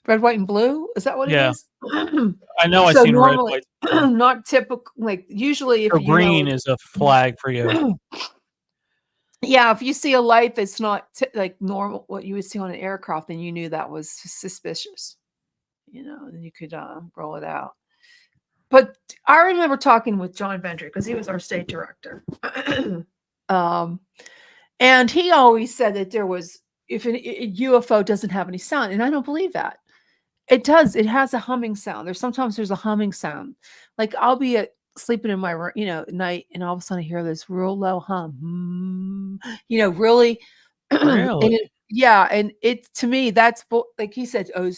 Red, white, and blue? Is that what it Yeah, is? I know I've So seen red, normally, white, and blue. not typical. Like usually, if So you know, green is a flag for you. yeah, if you see a light that's not like normal, what you would see on an aircraft, then you knew that was suspicious. And you could roll it out. But I remember talking with John Vendry because he was our state director. um, and he always said that there was, if a UFO doesn't have any sound, and I don't believe that. It does. It has a humming sound. There's a humming sound. Like I'll be sleeping in my room, at night, and all of a sudden I hear this real low hum. Really. and Really? yeah, and it to me that's like he said. Oh,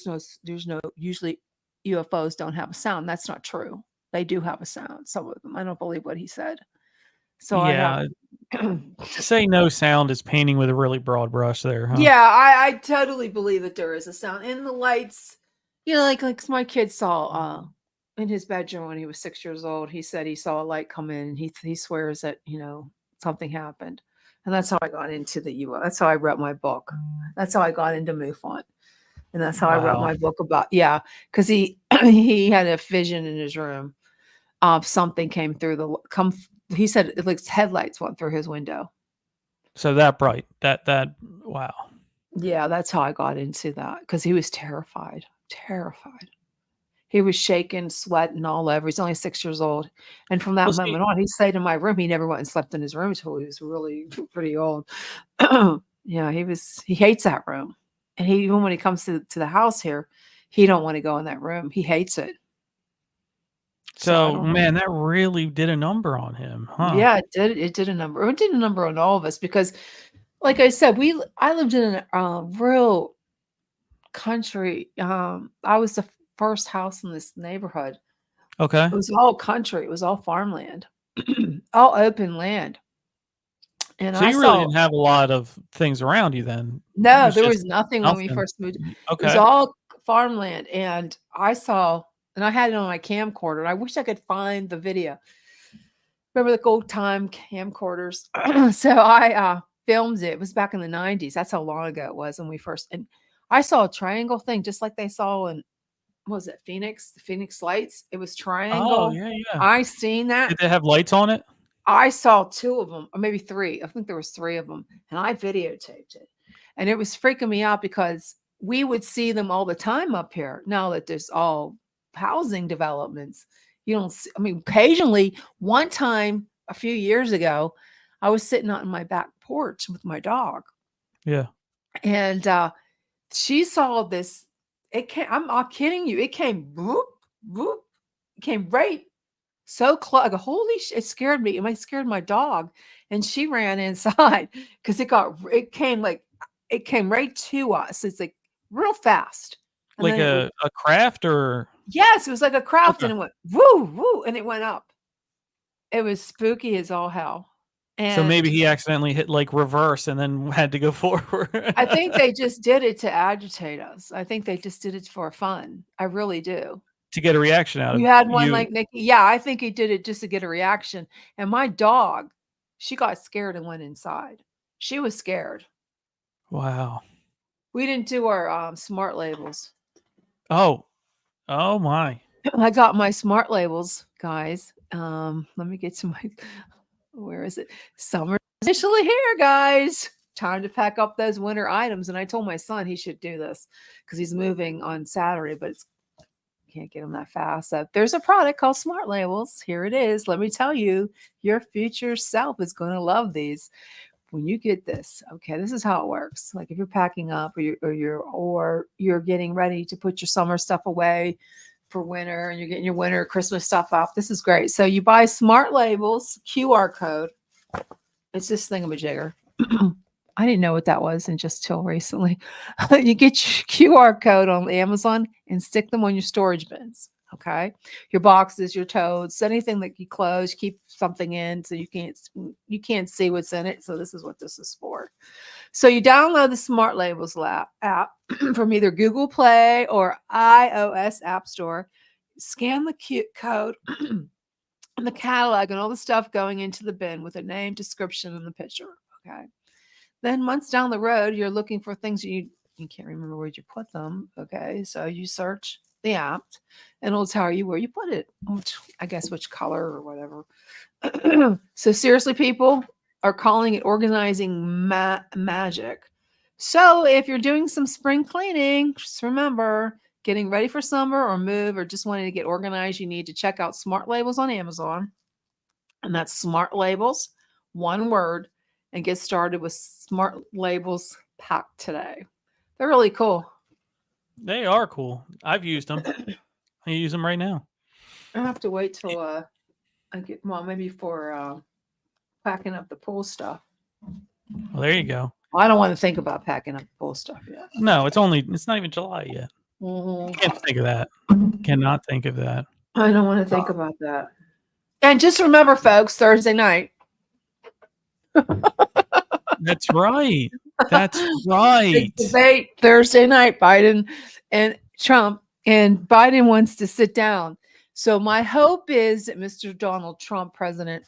there's no. Usually, UFOs don't have a sound. That's not true. They do have a sound. Some of them. I don't believe what he said. So I have. Yeah, to say no sound is painting with a really broad brush there, huh? Yeah, I totally believe that there is a sound. And the lights, like my kid saw in his bedroom when he was 6 years old, he said he saw a light come in and he swears that, something happened. And that's how I got into the UFO. That's how I wrote my book. That's how I got into MUFON. And that's how I wrote Wow. my book about, yeah, because he he had a vision in his room of something came through he said it like headlights went through his window. So that bright. Wow. Yeah, that's how I got into that because he was terrified. Terrified. He was shaking, sweating all over. He's only 6 years old. And from that Well, see, moment on, he stayed in my room. He never went and slept in his room until he was really pretty old. Yeah, he hates that room. And even when he comes to the house here, he don't want to go in that room. He hates it. So I so don't know. man, that really did a number on him, huh? Yeah, it did a number. It did a number on all of us because like I said, I lived in a real country. I was the first house in this neighborhood. Okay. It was all country. It was all farmland, all open land. And So I you really saw didn't have a lot of things around you then. It no, was there just was nothing when we nothing. first moved. It was Okay. all farmland, and I had it on my camcorder. And I wish I could find the video. Remember the old time camcorders? So I filmed it. It was back in the 90s. That's how long ago it was when we first. And I saw a triangle thing, just like they saw in what was it, Phoenix? The Phoenix Lights. It was Oh, triangle. yeah, yeah. I seen that. Did they have lights on it? I saw 2 of them, or maybe 3. I think there was 3 of them, and I videotaped it. And it was freaking me out because we would see them all the time up here. Now that there's all housing developments, you don't see, I mean, occasionally, one time a few years ago, I was sitting out on my back porch with my dog, Yeah. and she saw this. It came, I'm not kidding you. It came whoop, whoop, it came right so close. Like, holy it scared me. It scared my dog. And she ran inside because it came right to us. It's like real fast. And Like then it was, a craft or yes, it was like a craft okay. and it went woo, woo, and it went up. It was spooky as all hell. So maybe And he accidentally hit like reverse and then had to go forward. I think they just did it to agitate us. I think they just did it for fun. I really do. To get a reaction out You of had one you. like Nikki. Yeah, I think he did it just to get a reaction. And my dog, she got scared and went inside. She was scared. Wow. We didn't do our smart labels. Oh. Oh my. I got my smart labels, guys. Let me get to my where is it? Summer officially here, guys. Time to pack up those winter items. And I told my son he should do this because he's moving on Saturday, but can't get them that fast. So there's a product called Smart Labels. Here it is. Let me tell you, your future self is going to love these. When you get this, okay, this is how it works. Like if you're packing up or you're getting ready to put your summer stuff away for winter and you're getting your winter Christmas stuff off, this is great. So you buy Smart Labels QR code. It's this thingamajigger. I didn't know what that was till recently. You get your QR code on Amazon and stick them on your storage bins. Okay. Your boxes, your totes, anything that you close, keep something in so you can't see what's in it. So this is what this is for. So you download the Smart Labels app from either Google Play or iOS App Store. Scan the code and the catalog and all the stuff going into the bin with a name, description, and the picture. Okay. Then months down the road, you're looking for things you can't remember where you put them. Okay, so you search the app, and it'll tell you where you put it, which color or whatever. So seriously, people are calling it organizing magic. So if you're doing some spring cleaning, just remember, getting ready for summer or move or just wanting to get organized, you need to check out Smart Labels on Amazon. And that's Smart Labels, one word, and get started with Smart Labels Pack today. They're really cool. They are cool. I've used them. I use them right now. I have to wait till I get maybe for packing up the pool stuff. Well, there you go. Well, I don't want to think about packing up the pool stuff yet. No, it's not even July yet. Can't think of that. Cannot think of that. I don't want to think about that. And just remember, folks, Thursday night. That's right. That's right. Debate Thursday night, Biden and Trump, and Biden wants to sit down. So my hope is that Mr. Donald Trump, president,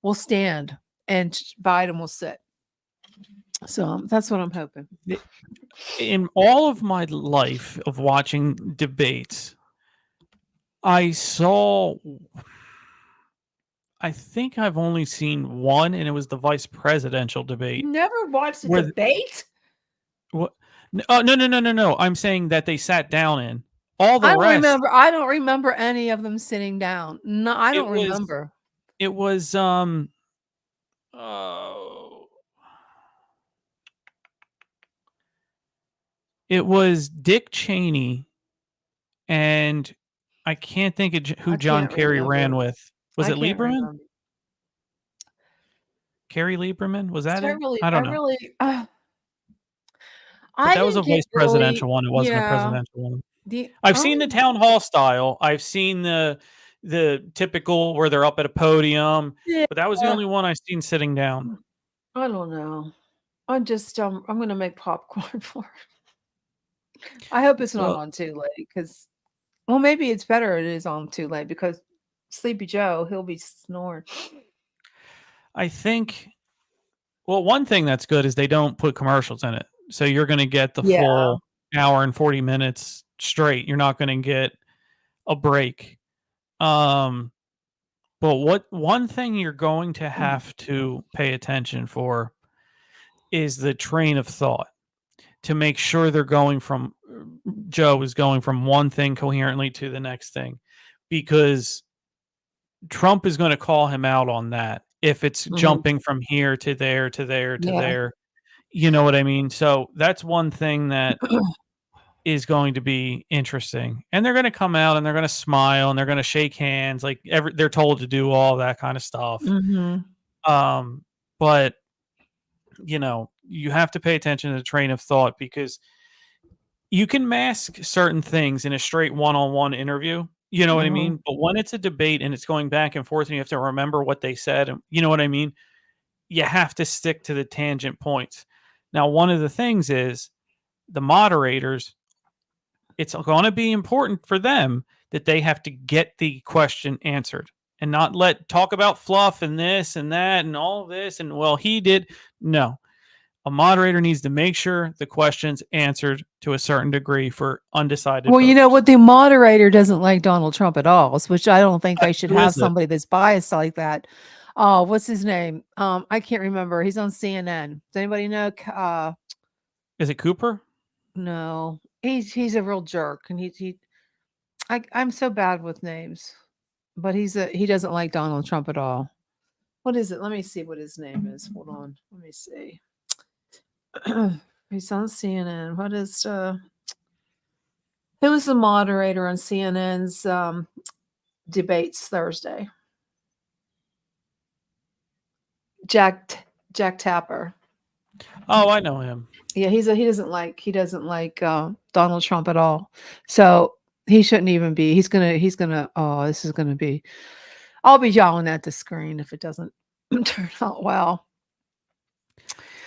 will stand and Biden will sit. So that's what I'm hoping. In all of my life of watching debates, I think I've only seen one, and it was the vice presidential debate. You never watched a debate? What? Oh, no. I'm saying that they sat down in. All the rest. I don't remember any of them sitting down. No, I don't remember. It was it was Dick Cheney, and I can't think of who John Kerry ran with. Was it Lieberman? Remember. Kerry Lieberman? Was that it? I don't know. That was a vice presidential one. It wasn't a presidential one. I've seen the town hall style. I've seen the typical where they're up at a podium, but that was the only one I've seen sitting down. I don't know. I'm just I'm going to make popcorn for it. I hope it's not on too late because, well, maybe it's better it is on too late because Sleepy Joe, he'll be snoring. I think, well, one thing that's good is they don't put commercials in it. So you're going to get the full hour and 40 minutes straight. You're not going to get a break. But one thing you're going to have to pay attention for is the train of thought to make sure Joe is going from one thing coherently to the next thing, because Trump is going to call him out on that. If it's jumping from here to there, to there, to there, you know what I mean? So that's one thing that is going to be interesting. And they're going to come out and they're going to smile and they're going to shake hands. Like they're told to do all that kind of stuff. But you have to pay attention to the train of thought, because you can mask certain things in a straight one-on-one interview. You know what I mean? But when it's a debate and it's going back and forth and you have to remember what they said, and you know what I mean? You have to stick to the tangent points. Now, one of the things is the moderators, it's going to be important for them that they have to get the question answered and not talk about fluff and this and that and all this. And well, he did. No, a moderator needs to make sure the question's answered to a certain degree for undecided. Well, you know what? The moderator doesn't like Donald Trump at all, which I don't think they should have somebody that's biased like that. Oh, what's his name? I can't remember. He's on CNN. Does anybody know? Is it Cooper? No, he's a real jerk, and I'm so bad with names, but he doesn't like Donald Trump at all. What is it? Let me see what his name is. Hold on. Let me see. He's on CNN. What is who was the moderator on CNN's debates Thursday? Jack Tapper. Oh, I know him. Yeah, he doesn't like Donald Trump at all. So he shouldn't even be. He's gonna. Oh, this is gonna be. I'll be yelling at the screen if it doesn't turn out well.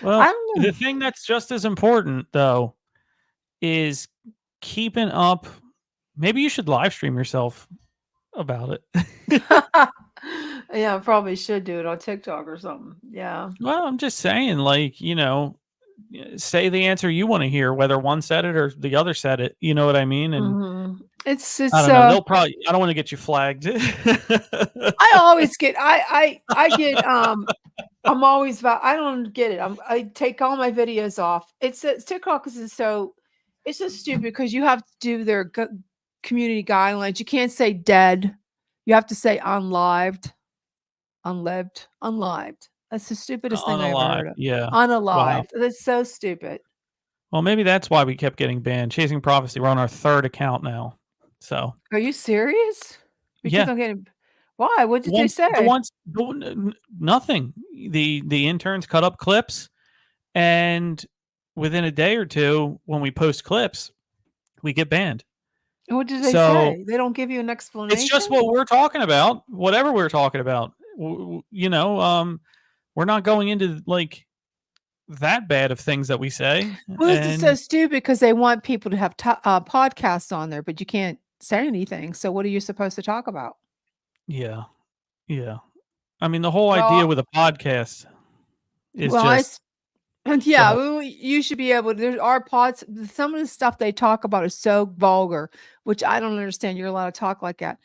Well, the thing that's just as important though is keeping up. Maybe you should live stream yourself about it. Yeah, I probably should do it on TikTok or something. Yeah. Well, I'm just saying, like, say the answer you want to hear, whether one said it or the other said it. You know what I mean? And It's I don't know. They'll probably. I don't want to get you flagged. I always get I get I'm always about I don't get it. I take all my videos off. It's TikTok is so it's just stupid because you have to do their community guidelines. You can't say dead. You have to say unlived. Unlived. That's the stupidest thing I ever Unalive. heard of. Yeah. Wow. Unalived. That's so stupid. Well, maybe that's why we kept getting banned. Chasing Prophecy. We're on our third account now. So. Are you serious? Because Yeah. I'm getting. Why? What did they say? Nothing. The interns cut up clips, and within a day or two, when we post clips, we get banned. What did they say? They don't give you an explanation. It's just what we're talking about. Whatever we're talking about. We're not going into like that bad of things that we say. Well, it's so stupid because they want people to have podcasts on there, but you can't say anything. So what are you supposed to talk about? Yeah. I mean, the whole idea with a podcast is just. You should be able to. There are pods. Some of the stuff they talk about is so vulgar, which I don't understand. You're allowed to talk like that.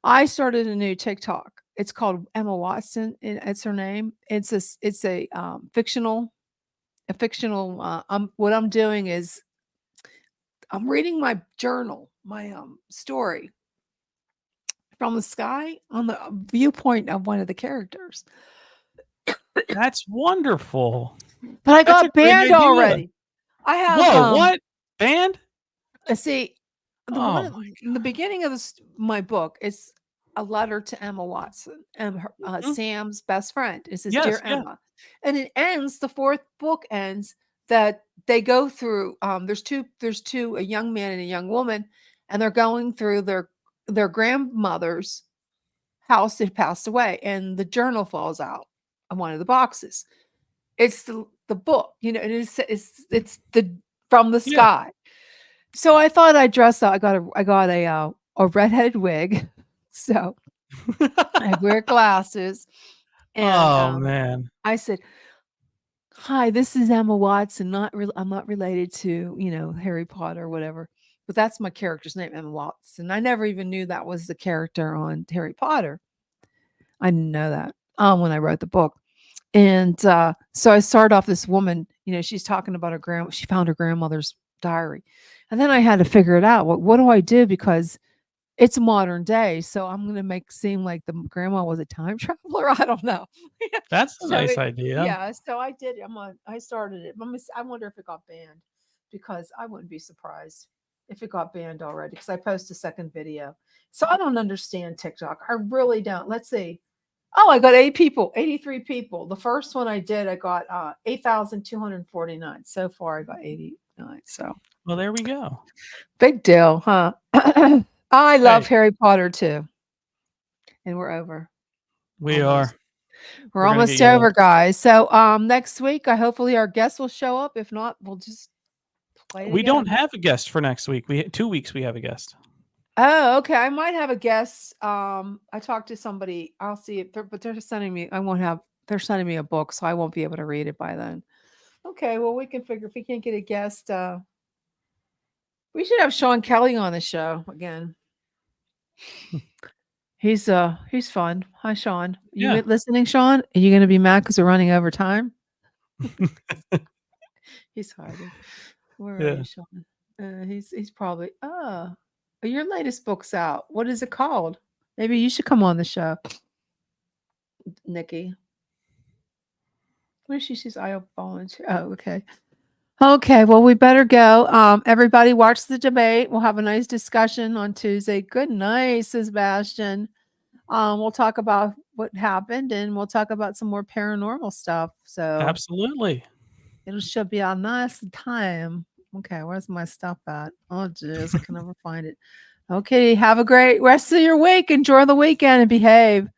I started a new TikTok. It's called Emma Watson. It's her name. It's a fictional. What I'm doing is I'm reading my journal, my story from the sky on the viewpoint of one of the characters. That's wonderful. But I got banned already. I have. Whoa! What banned? See, in the beginning of my book, it's a letter to Emma Watson, and Sam's best friend. It says, "Dear Emma," and it ends. The fourth book ends that they go through. There's two, a young man and a young woman, and they're going through their grandmother's house that passed away, and the journal falls out of one of the boxes. It's the book, and it's the from the sky. So I thought I'd dress up. I got a redheaded wig, so I wear glasses. And, man! I said, "Hi, this is Emma Watson. I'm not related to Harry Potter or whatever, but that's my character's name, Emma Watson. I never even knew that was the character on Harry Potter. I didn't know that when I wrote the book." And so I started off this woman, she's talking about she found her grandmother's diary. And then I had to figure it out. What do I do? Because it's modern day. So I'm going to seem like the grandma was a time traveler. I don't know. That's a nice idea. Yeah. So I did. I started it. I wonder if it got banned, because I wouldn't be surprised if it got banned already, because I posted a second video. So I don't understand TikTok. I really don't. Let's see. Oh, I got 83 people. The first one I did, I got 8,249. So far, I got 89. So, well, there we go. Big deal, huh? I love Harry Potter too. And we're over. We're almost over, guys. So, next week, hopefully our guest will show up. If not, we'll just play it. We don't have a guest for next week. 2 weeks we have a guest. Oh, okay. I might have a guest. I talked to somebody. I'll see if they're sending me. They're sending me a book, so I won't be able to read it by then. Okay. Well, we can figure if we can't get a guest. We should have Sean Kelly on the show again. He's fun. Hi, Sean. You listening, Sean? Are you going to be mad because we're running over time? He's hiding. Where are you, Sean? He's probably. Your latest book's out. What is it called? Maybe you should come on the show, Nikki. Where is she? She's volunteer. Oh, okay. Okay. Well, we better go. Everybody watch the debate. We'll have a nice discussion on Tuesday. Good night, Sebastian. We'll talk about what happened, and we'll talk about some more paranormal stuff. So absolutely, it should be a nice time. Okay, where's my stuff at? Oh, jeez, I can never find it. Okay, have a great rest of your week. Enjoy the weekend and behave.